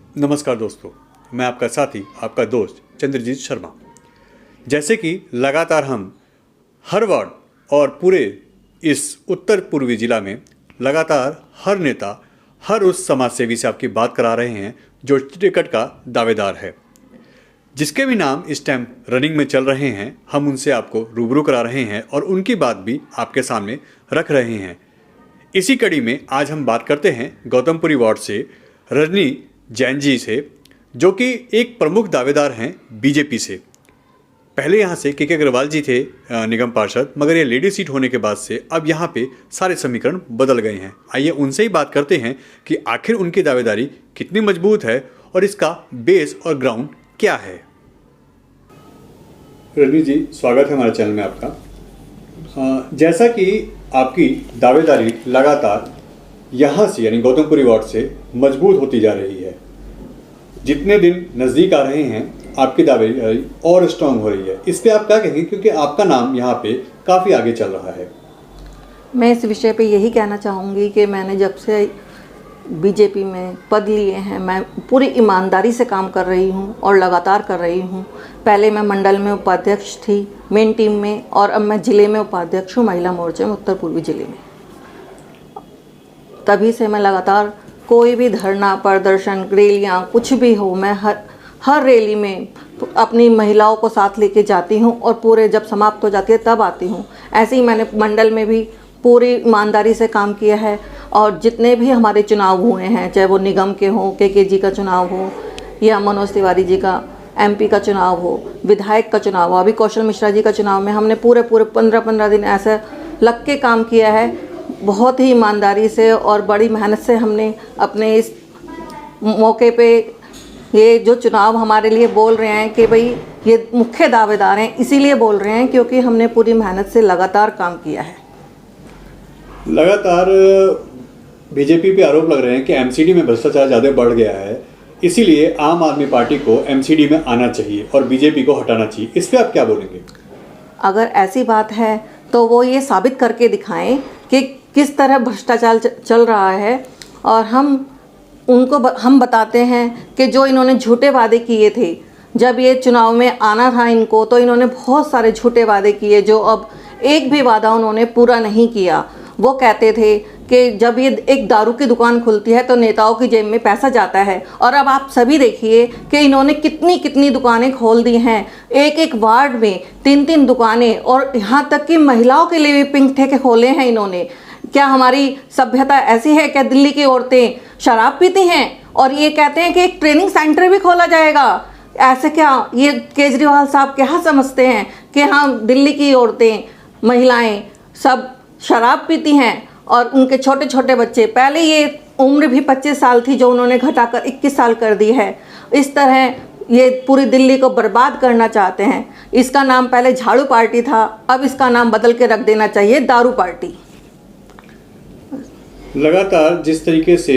नमस्कार दोस्तों, मैं आपका साथी, आपका दोस्त चंद्रजीत शर्मा। जैसे कि लगातार हम हर वार्ड और पूरे इस उत्तर पूर्वी जिला में लगातार हर नेता, हर उस समाज सेवी से आपकी बात करा रहे हैं जो टिकट का दावेदार है, जिसके भी नाम इस टाइम रनिंग में चल रहे हैं। हम उनसे आपको रूबरू करा रहे हैं और उनकी बात भी आपके सामने रख रहे हैं। इसी कड़ी में आज हम बात करते हैं गौतमपुरी वार्ड से रजनी जैन जी से, जो कि एक प्रमुख दावेदार हैं बीजेपी से। पहले यहाँ से के अग्रवाल जी थे निगम पार्षद, मगर ये लेडी सीट होने के बाद से अब यहाँ पे सारे समीकरण बदल गए हैं। आइए उनसे ही बात करते हैं कि आखिर उनकी दावेदारी कितनी मजबूत है और इसका बेस और ग्राउंड क्या है। रजनी जी, स्वागत है हमारे चैनल में आपका। जैसा कि आपकी दावेदारी लगातार यहाँ से यानी गौतमपुरी वार्ड से मजबूत होती जा रही है, जितने दिन नज़दीक आ रहे हैं आपकी दावेदारी और स्ट्रांग हो रही है। इस पे आप क्या कहेंगे, क्योंकि आपका नाम यहाँ पे काफ़ी आगे चल रहा है। मैं इस विषय पे यही कहना चाहूँगी कि मैंने जब से बीजेपी में पद लिए हैं, मैं पूरी ईमानदारी से काम कर रही हूँ और लगातार कर रही हूँ। पहले मैं मंडल में उपाध्यक्ष थी मेन टीम में, और अब मैं ज़िले में उपाध्यक्ष हूँ महिला मोर्चे में उत्तर पूर्वी ज़िले में। तभी से मैं लगातार कोई भी धरना, प्रदर्शन, रैलियाँ कुछ भी हो, मैं हर रैली में अपनी महिलाओं को साथ लेके जाती हूँ और पूरे जब समाप्त हो जाती है तब आती हूँ। ऐसे ही मैंने मंडल में भी पूरी ईमानदारी से काम किया है और जितने भी हमारे चुनाव हुए हैं, चाहे वो निगम के हों, के जी का चुनाव हो या मनोज तिवारी जी का MP का चुनाव हो, विधायक का चुनाव हो, अभी कौशल मिश्रा जी का चुनाव में हमने पूरे 15-15 दिन ऐसे लग के काम किया है। बहुत ही ईमानदारी से और बड़ी मेहनत से हमने अपने इस मौके पे ये जो चुनाव हमारे लिए बोल रहे हैं कि भाई ये मुख्य दावेदार हैं, इसीलिए बोल रहे हैं क्योंकि हमने पूरी मेहनत से लगातार काम किया है। लगातार बीजेपी पे आरोप लग रहे हैं कि MCD में भ्रष्टाचार ज़्यादा बढ़ गया है, इसीलिए आम आदमी पार्टी को MCD में आना चाहिए और बीजेपी को हटाना चाहिए। इस पर आप क्या बोलेंगे? अगर ऐसी बात है तो वो ये साबित करके दिखाएं कि किस तरह भ्रष्टाचार चल रहा है, और हम बताते हैं कि जो इन्होंने झूठे वादे किए थे, जब ये चुनाव में आना था इनको, तो इन्होंने बहुत सारे झूठे वादे किए जो अब एक भी वादा उन्होंने पूरा नहीं किया। वो कहते थे कि जब ये एक दारू की दुकान खुलती है तो नेताओं की जेब में पैसा जाता है, और अब आप सभी देखिए कि इन्होंने कितनी दुकानें खोल दी हैं। एक वार्ड में 3 दुकानें, और यहाँ तक कि महिलाओं के लिए भी पिंक ठेके खोले हैं इन्होंने। क्या हमारी सभ्यता ऐसी है? क्या दिल्ली की औरतें शराब पीती हैं और ये कहते हैं कि एक ट्रेनिंग सेंटर भी खोला जाएगा? ऐसे क्या ये केजरीवाल साहब क्या समझते हैं कि हाँ, दिल्ली की औरतें, महिलाएं सब शराब पीती हैं और उनके छोटे छोटे बच्चे, पहले ये उम्र भी 25 साल थी जो उन्होंने घटाकर 21 साल कर दी है। इस तरह ये पूरी दिल्ली को बर्बाद करना चाहते हैं। इसका नाम पहले झाड़ू पार्टी था, अब इसका नाम बदल के रख देना चाहिए दारू पार्टी। लगातार जिस तरीके से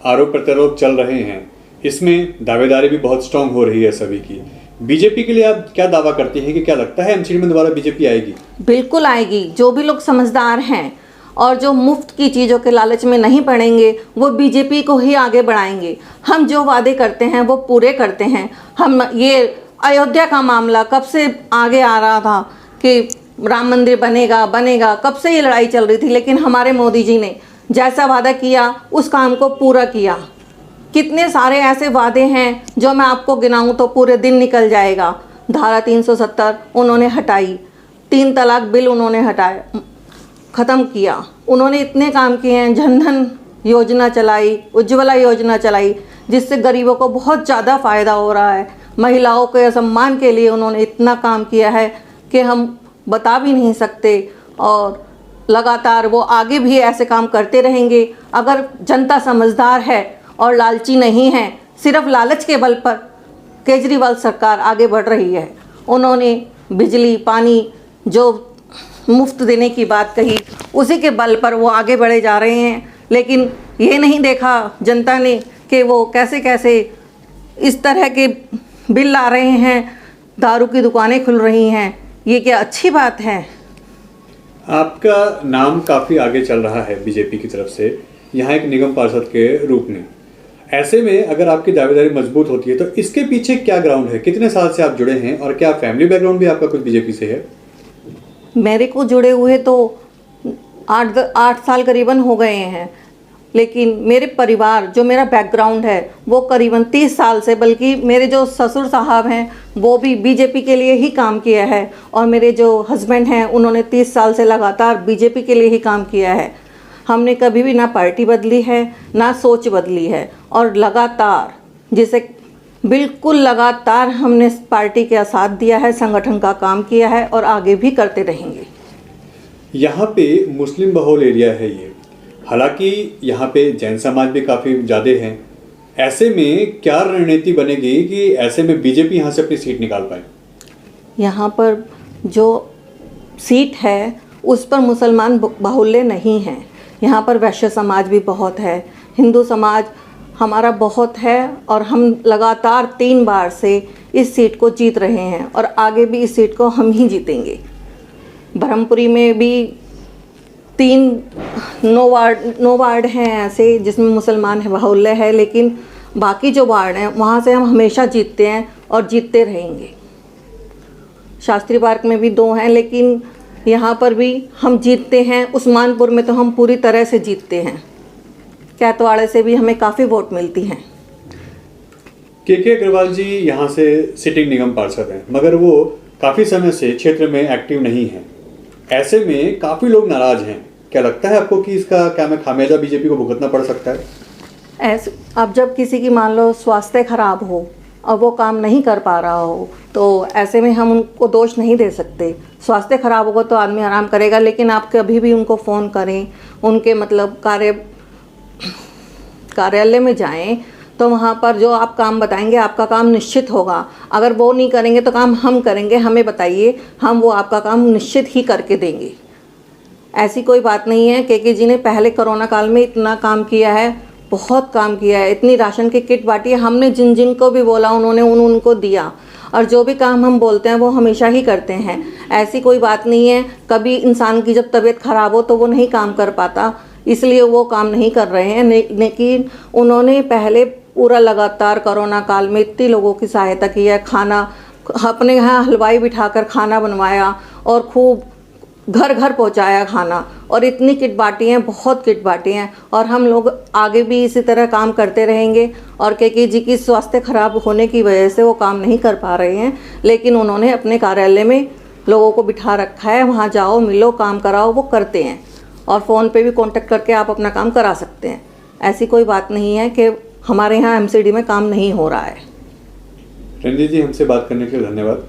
आरोप प्रत्यारोप चल रहे हैं, इसमें दावेदारी भी बहुत स्ट्रांग हो रही है सभी की। बीजेपी के लिए आप क्या दावा करती हैं कि क्या लगता है MCD में दोबारा बीजेपी आएगी? बिल्कुल आएगी। जो भी लोग समझदार हैं और जो मुफ्त की चीज़ों के लालच में नहीं पड़ेंगे, वो बीजेपी को ही आगे बढ़ाएंगे। हम जो वादे करते हैं वो पूरे करते हैं। हम ये अयोध्या का मामला कब से आगे आ रहा था कि राम मंदिर बनेगा, कब से ये लड़ाई चल रही थी, लेकिन हमारे मोदी जी ने जैसा वादा किया उस काम को पूरा किया। कितने सारे ऐसे वादे हैं जो मैं आपको गिनाऊं तो पूरे दिन निकल जाएगा। धारा 370 उन्होंने हटाई, 3 तलाक बिल उन्होंने हटाया, ख़त्म किया। उन्होंने इतने काम किए हैं, जनधन योजना चलाई, उज्ज्वला योजना चलाई, जिससे गरीबों को बहुत ज़्यादा फ़ायदा हो रहा है। महिलाओं के सम्मान के लिए उन्होंने इतना काम किया है कि हम बता भी नहीं सकते, और लगातार वो आगे भी ऐसे काम करते रहेंगे। अगर जनता समझदार है और लालची नहीं है, सिर्फ लालच के बल पर केजरीवाल सरकार आगे बढ़ रही है। उन्होंने बिजली पानी जो मुफ्त देने की बात कही, उसी के बल पर वो आगे बढ़े जा रहे हैं, लेकिन ये नहीं देखा जनता ने कि वो कैसे कैसे इस तरह के बिल ला रहे हैं, दारू की दुकानें खुल रही हैं। ये क्या अच्छी बात है? आपका नाम काफ़ी आगे चल रहा है बीजेपी की तरफ से, यहाँ एक निगम पार्षद के रूप में। ऐसे में अगर आपकी दावेदारी मजबूत होती है तो इसके पीछे क्या ग्राउंड है, कितने साल से आप जुड़े हैं और क्या फैमिली बैकग्राउंड भी आपका कुछ बीजेपी से है? मेरे को जुड़े हुए तो 8 साल करीबन हो गए हैं, लेकिन मेरे परिवार जो मेरा बैकग्राउंड है वो करीबन 30 साल से, बल्कि मेरे जो ससुर साहब हैं वो भी बीजेपी के लिए ही काम किया है और मेरे जो हस्बैंड हैं उन्होंने 30 साल से लगातार बीजेपी के लिए ही काम किया है। हमने कभी भी ना पार्टी बदली है ना सोच बदली है और लगातार जिसे बिल्कुल लगातार हमने पार्टी का साथ दिया है, संगठन का काम किया है और आगे भी करते रहेंगे। यहाँ पे मुस्लिम बहुल एरिया है ये, हालांकि यहाँ पे जैन समाज भी काफ़ी ज़्यादा हैं। ऐसे में क्या रणनीति बनेगी कि ऐसे में बीजेपी यहाँ से अपनी सीट निकाल पाए? यहाँ पर जो सीट है उस पर मुसलमान बाहुल्य नहीं हैं। यहाँ पर वैश्य समाज भी बहुत है, हिंदू समाज हमारा बहुत है और हम लगातार 3 बार से इस सीट को जीत रहे हैं और आगे भी इस सीट को हम ही जीतेंगे। ब्रह्मपुरी में भी 9 वार्ड हैं ऐसे जिसमें मुसलमान बाहुल्य है, लेकिन बाकी जो वार्ड हैं वहाँ से हम हमेशा जीतते हैं और जीतते रहेंगे। शास्त्री पार्क में भी 2 हैं, लेकिन यहाँ पर भी हम जीतते हैं। उस्मानपुर में तो हम पूरी तरह से जीतते हैं। कैतवाड़े से भी हमें काफ़ी वोट मिलती हैं। के अग्रवाल जी यहाँ से सिटिंग निगम पार्षद हैं, मगर वो काफ़ी समय से क्षेत्र में एक्टिव नहीं हैं। ऐसे में काफ़ी लोग नाराज हैं। क्या लगता है आपको कि इसका क्या मैं खामियाजा बीजेपी को भुगतना पड़ सकता है? ऐसे अब जब किसी की मान लो स्वास्थ्य खराब हो और वो काम नहीं कर पा रहा हो तो ऐसे में हम उनको दोष नहीं दे सकते। स्वास्थ्य खराब होगा तो आदमी आराम करेगा, लेकिन आप कभी भी उनको फ़ोन करें, उनके मतलब कार्यालय में जाएं तो वहाँ पर जो आप काम बताएंगे आपका काम निश्चित होगा। अगर वो नहीं करेंगे तो काम हम करेंगे, हमें बताइए, हम वो आपका काम निश्चित ही करके देंगे। ऐसी कोई बात नहीं है। के जी ने पहले कोरोना काल में इतना काम किया है, बहुत काम किया है, इतनी राशन की किट बांटी है। हमने जिन जिन को भी बोला उन्होंने उनको दिया और जो भी काम हम बोलते हैं वो हमेशा ही करते हैं। ऐसी कोई बात नहीं है। कभी इंसान की जब तबीयत ख़राब हो तो वो नहीं काम कर पाता, इसलिए वो काम नहीं कर रहे हैं। लेकिन उन्होंने पहले पूरा लगातार कोरोना काल में इतने लोगों की सहायता की है। खाना अपने यहाँ हलवाई बिठाकर खाना बनवाया और खूब घर घर पहुँचाया खाना, और इतनी किट बांटी हैं, बहुत किट बांटी हैं। और हम लोग आगे भी इसी तरह काम करते रहेंगे। और के जी की स्वास्थ्य खराब होने की वजह से वो काम नहीं कर पा रहे हैं, लेकिन उन्होंने अपने कार्यालय में लोगों को बिठा रखा है, वहाँ जाओ, मिलो, काम कराओ, वो करते हैं। और फ़ोन पे भी कांटेक्ट करके आप अपना काम करा सकते हैं। ऐसी कोई बात नहीं है कि हमारे यहाँ एमसीडी में काम नहीं हो रहा है। रंजीत जी, हमसे बात करने के लिए धन्यवाद।